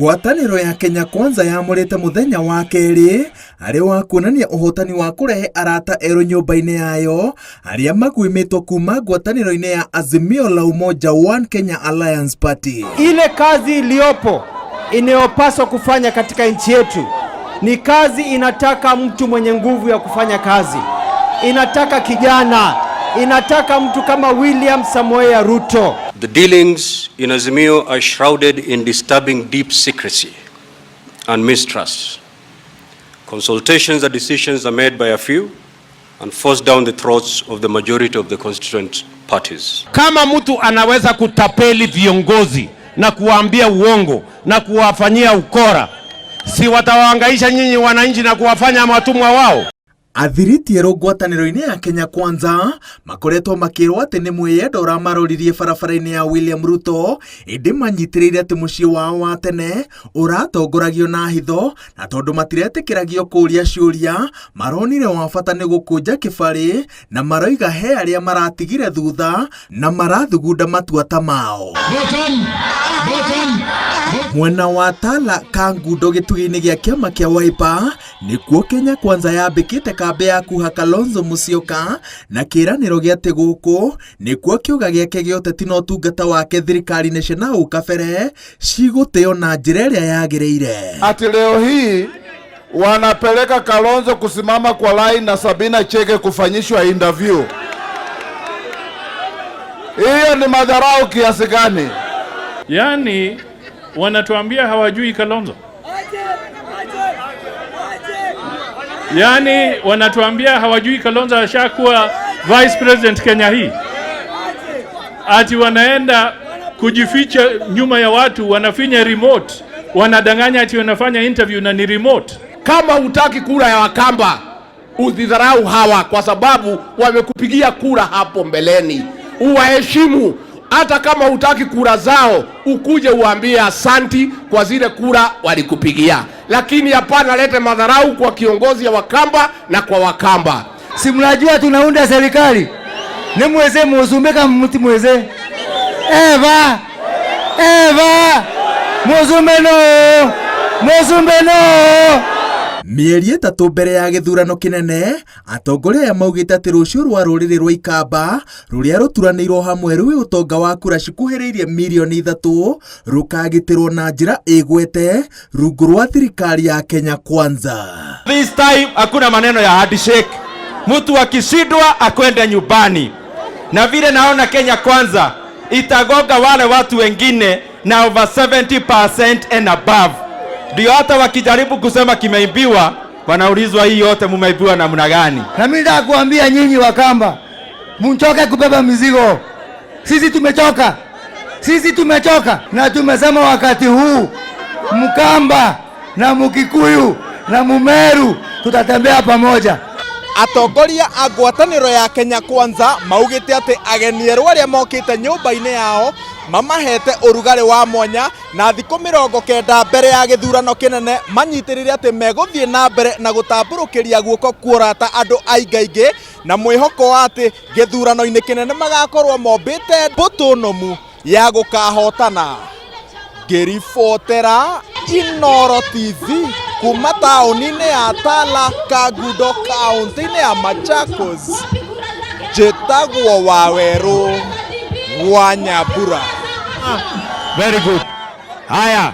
Ngwatanĩro ya Kenya Kwanza yamũrĩte mũthenya wa kerĩ arĩ wa kuonania ũhotani wa kũrehe arata erũ nyũmba-inĩ yayo arĩa maguimĩtwo kuma ngwatanĩro-inĩ ya Azimio la Umoja One Kenya Alliance Party. Ile kazi iliyopo inayopaswa kufanya katika nchi yetu ni kazi inataka mtu mwenye nguvu ya kufanya kazi, inataka kijana, inataka mtu kama William Samoei Ruto. The dealings in Azimio are shrouded in disturbing deep secrecy and mistrust. Consultations and decisions are made by a few and forced down the throats of the majority of the constituent parties. Kama mtu anaweza kutapeli viongozi na kuwaambia uongo na kuwafanyia ukora, si watawaangaisha nyinyi wananchi na kuwafanya watumwa wao? Athiriti erũ ngwatanĩro-inĩ ya Kenya Kwanza makoretwo makĩrwo atĩ nĩ mwĩyendo ũramaroririe barabara-inĩ ya William Ruto, ĩndĩ manyitĩrĩire atĩ mũciĩ wao wa tene ũratongoragio na hitho, na tondũ matiretĩkĩragio kũũria ciũria maronire wa bata nĩ gũkũnja kĩbarĩ na maroiga he arĩa maratigire thutha na marathugunda matua ta mao. Mwena wa Tala Kangundo gĩtugĩ-inĩ gĩa kĩama kĩa Wiper nĩkuo Kenya Kwanza yambĩkĩte kambĩ ya kuha Kalonzo Musyoka na kĩranĩro gĩa atĩ gũkũ nĩkuo kĩuga gĩake gĩa ũteti na ũtungata wake thirikari-inĩ cia nahau kabere cigũtĩo na njĩra ĩrĩa yagĩrĩire. Ati leo hii wanapeleka Kalonzo kusimama kwa line na Sabina Chege kufanyishwa interview. Hiyo ni madharau kiasi gani? Yani wanatuambia hawajui Kalonzo. Yani wanatuambia hawajui Kalonzo ashakuwa vice president Kenya hii. Ati wanaenda kujificha nyuma ya watu, wanafinya remote, wanadanganya ati wanafanya interview na ni remote. Kama hutaki kura ya Wakamba, udhidharau hawa kwa sababu wamekupigia kura hapo mbeleni. Uwaheshimu. Hata kama hutaki kura zao, ukuje uambie asanti kwa zile kura walikupigia. Lakini hapana lete madharau kwa kiongozi ya Wakamba na kwa Wakamba. Si mnajua tunaunda serikali? Ni mweze muzumeka mti mweze. Eva! Muzumeno! Mĩeri ĩtatũ mbere ya gĩthurano kĩnene, atongoria aya maugĩte atĩ rũciũ rwa rũrĩrĩ rwa Ikamba rũrĩa rũturanĩirwo hamwe rwĩ ũtonga wa kura cikuhĩrĩirie milioni 3 rũkagitĩrwo na njĩra ĩgwete rungu rwa thirikari ya Kenya Kwanza. This time hakuna maneno ya handshake. Mtu akishindwa akwende nyumbani. Na vile naona Kenya Kwanza itagoga wale watu wengine na over 70% and above. Ndio hata wakijaribu kusema kimeibiwa, wanaulizwa hii yote mumeibiwa namna gani? Na mimi nataka kuambia nyinyi Wakamba, mchoke kubeba mizigo. Sisi tumechoka na tumesema wakati huu Mkamba na Mkikuyu na Mumeru tutatembea pamoja. Atongoria a ngwatanĩro ya Kenya Kwanza maugĩte atĩ ageni erũ arĩa mokĩte nyũmba-inĩ yao mamahete ũrugarĩ wa mwanya na thikũ 90 mbere ya gĩthurano kĩnene manyitĩrĩire atĩ megũthiĩ na mbere na gũtambũrũkĩria guoko kuorata andũ aingaingĩ na mwĩhoko wa atĩ gĩthurano-inĩ kĩnene magakorwo mombĩte mbũtũ nũmu ya gũkahotana. Ngĩribotera Inooro TV kuma taũni-inĩ ya Tala Kangundo kaũntĩ-inĩ ya Machakos, njĩtagwo Wawerũ wa Nyambura. Very good. Haya.